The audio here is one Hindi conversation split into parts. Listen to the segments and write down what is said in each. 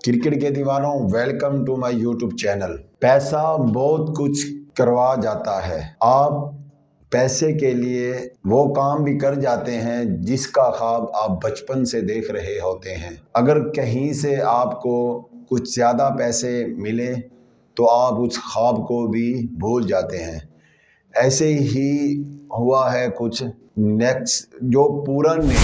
क्रिकेट के दीवानों, welcome to my YouTube channel. पैसा बहुत कुछ करवा जाता है। आप पैसे के लिए वो काम भी कर जाते हैं जिसका ख्वाब आप बचपन से देख रहे होते हैं। अगर कहीं से आपको कुछ ज़्यादा पैसे मिले तो आप उस ख्वाब को भी भूल जाते हैं। ऐसे ही हुआ है कुछ। नेक्स्ट जो पूरन ने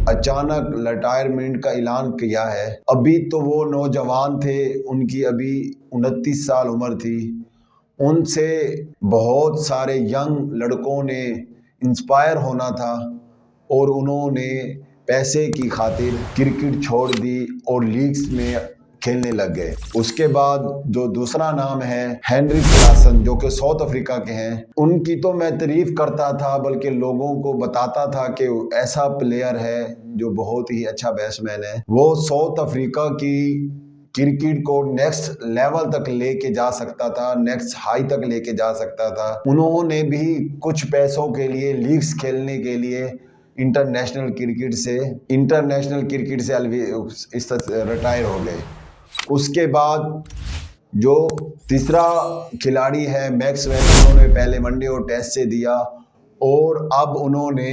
अचानक रिटायरमेंट का ऐलान किया है। अभी तो वो नौजवान थे, उनकी अभी 29 साल उम्र थी। उनसे बहुत सारे यंग लड़कों ने इंस्पायर होना था और उन्होंने पैसे की खातिर क्रिकेट छोड़ दी और लीग्स में खेलने लग गए। उसके बाद जो दूसरा नाम है हेनरी क्लासन, जो कि साउथ अफ्रीका के हैं, उनकी तो मैं तारीफ करता था, बल्कि लोगों को बताता था कि ऐसा प्लेयर है जो बहुत ही अच्छा बैट्समैन है। वो साउथ अफ्रीका की क्रिकेट को नेक्स्ट लेवल तक लेके जा सकता था, नेक्स्ट हाई तक लेके जा सकता था। उन्होंने भी कुछ पैसों के लिए लीग्स खेलने के लिए इंटरनेशनल क्रिकेट से रिटायर हो गए। उसके बाद जो तीसरा खिलाड़ी है मैक्सवेल, उन्होंने पहले वनडे और टेस्ट से दिया और अब उन्होंने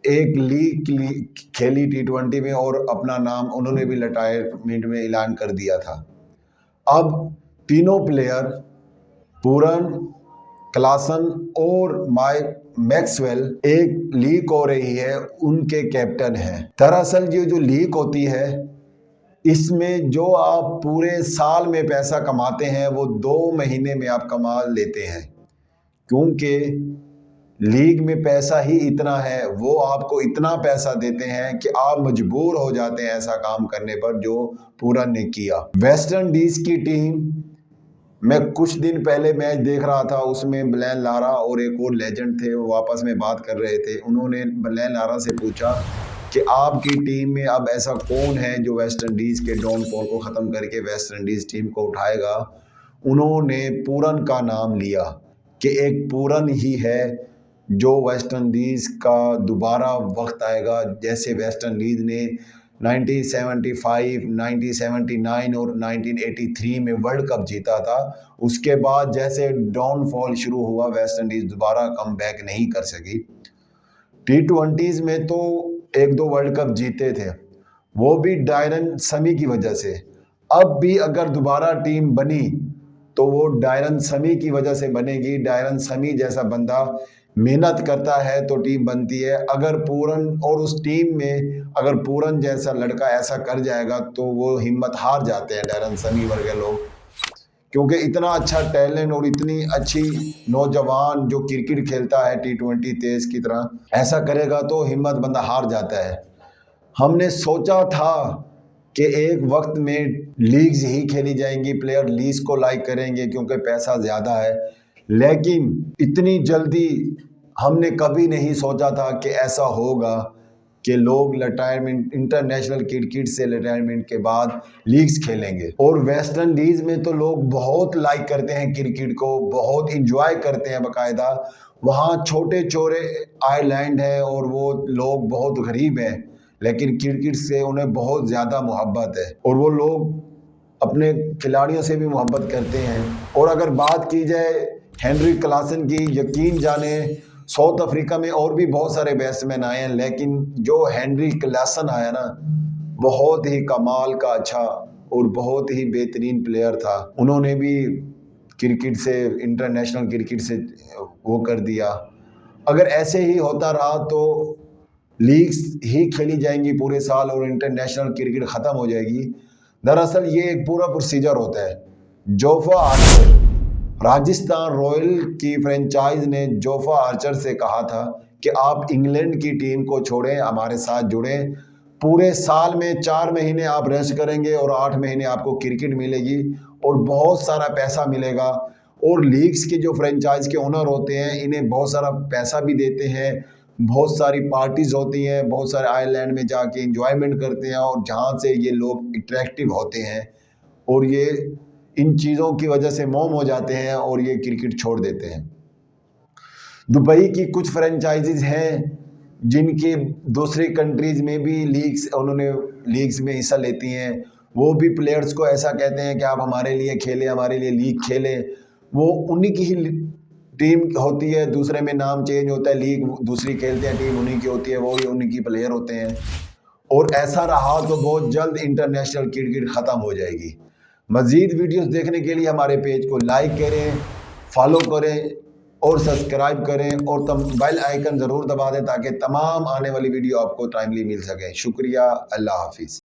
एक लीग खेली T20 में और अपना नाम उन्होंने भी रिटायरमेंट में ऐलान कर दिया था। अब तीनों प्लेयर पूरन, क्लासन और मैक्सवेल एक लीग हो रही है, उनके कैप्टन हैं। दरअसल ये जो लीग होती है, इसमें जो आप पूरे साल में पैसा कमाते हैं वो 2 महीने में आप कमा लेते हैं, क्योंकि लीग में पैसा ही इतना है। वो आपको इतना पैसा देते हैं कि आप मजबूर हो जाते हैं ऐसा काम करने पर जो पूरन ने किया। वेस्ट इंडीज की टीम, मैं कुछ दिन पहले मैच देख रहा था, उसमें ब्लेन लारा और एक और लेजेंड थे, वो आपस में बात कर रहे थे। उन्होंने ब्लेन लारा से पूछा कि आपकी टीम में अब ऐसा कौन है जो वेस्ट इंडीज़ के डाउनफॉल को ख़त्म करके वेस्ट इंडीज़ टीम को उठाएगा। उन्होंने पूरन का नाम लिया कि एक पूरन ही है जो वेस्ट इंडीज़ का दोबारा वक्त आएगा, जैसे वेस्ट इंडीज़ ने 1975, 1979 और 1983 में वर्ल्ड कप जीता था। उसके बाद जैसे डाउनफॉल शुरू हुआ, वेस्ट इंडीज़ दोबारा कम बैक नहीं कर सकी। T20s में तो 1-2 वर्ल्ड कप जीते थे, वो भी डायरन समी की वजह से। अब भी अगर दोबारा टीम बनी तो वो डायरन समी की वजह से बनेगी। डायरन समी जैसा बंदा मेहनत करता है तो टीम बनती है। अगर पूरन और उस टीम में अगर पूरन जैसा लड़का ऐसा कर जाएगा तो वो हिम्मत हार जाते हैं डायरन समी वर्गे लोग, क्योंकि इतना अच्छा टैलेंट और इतनी अच्छी नौजवान जो क्रिकेट खेलता है T20 तेज की तरह, ऐसा करेगा तो हिम्मत बंदा हार जाता है। हमने सोचा था कि एक वक्त में लीग्स ही खेली जाएंगी, प्लेयर लीग्स को लाइक करेंगे क्योंकि पैसा ज़्यादा है, लेकिन इतनी जल्दी हमने कभी नहीं सोचा था कि ऐसा होगा कि लोग रिटायरमेंट, इंटरनेशनल क्रिकेट से रिटायरमेंट के बाद लीग्स खेलेंगे। और वेस्ट इंडीज़ में तो लोग बहुत लाइक करते हैं क्रिकेट को, बहुत इंजॉय करते हैं बाकायदा। वहाँ छोटे छोटे आइलैंड है और वो लोग बहुत गरीब हैं, लेकिन क्रिकेट से उन्हें बहुत ज़्यादा मोहब्बत है और वो लोग अपने खिलाड़ियों से भी मोहब्बत करते हैं। और अगर बात की जाए हेनरी क्लासन की, यकीन जाने साउथ अफ्रीका में और भी बहुत सारे बैट्समैन आए हैं, लेकिन जो हेनरी क्लासन आया ना, बहुत ही कमाल का अच्छा और बहुत ही बेहतरीन प्लेयर था। उन्होंने भी क्रिकेट से, इंटरनेशनल क्रिकेट से वो कर दिया। अगर ऐसे ही होता रहा तो लीग्स ही खेली जाएंगी पूरे साल और इंटरनेशनल क्रिकेट ख़त्म हो जाएगी। दरअसल ये एक पूरा प्रोसीजर होता है। जोफ्रा आर्चर, राजस्थान रॉयल की फ्रेंचाइज ने जोफ्रा आर्चर से कहा था कि आप इंग्लैंड की टीम को छोड़ें, हमारे साथ जुड़ें। पूरे साल में 4 महीने आप रेस्ट करेंगे और 8 महीने आपको क्रिकेट मिलेगी और बहुत सारा पैसा मिलेगा। और लीग्स के जो फ्रेंचाइज के ओनर होते हैं, इन्हें बहुत सारा पैसा भी देते हैं, बहुत सारी पार्टीज होती हैं, बहुत सारे आइलैंड में जाके इंजॉयमेंट करते हैं और जहाँ से ये लोग अट्रैक्टिव होते हैं और ये इन चीज़ों की वजह से मोम हो जाते हैं और ये क्रिकेट छोड़ देते हैं। दुबई की कुछ फ्रेंचाइजीज हैं जिनकी दूसरी कंट्रीज़ में भी लीग्स, उन्होंने लीग्स में हिस्सा लेती हैं। वो भी प्लेयर्स को ऐसा कहते हैं कि आप हमारे लिए खेलें, हमारे लिए लीग खेलें। वो उन्हीं की ही टीम होती है, दूसरे में नाम चेंज होता है, लीग दूसरी खेलते हैं, टीम उन्हीं की होती है, वो ही उन्हीं की प्लेयर होते हैं। और ऐसा रहा तो बहुत जल्द इंटरनेशनल क्रिकेट ख़त्म हो जाएगी। मज़ीद वीडियोस देखने के लिए हमारे पेज को लाइक करें, फॉलो करें और सब्सक्राइब करें और बेल आइकन ज़रूर दबा दें ताकि तमाम आने वाली वीडियो आपको टाइमली मिल सके। शुक्रिया, अल्लाह हाफिज़।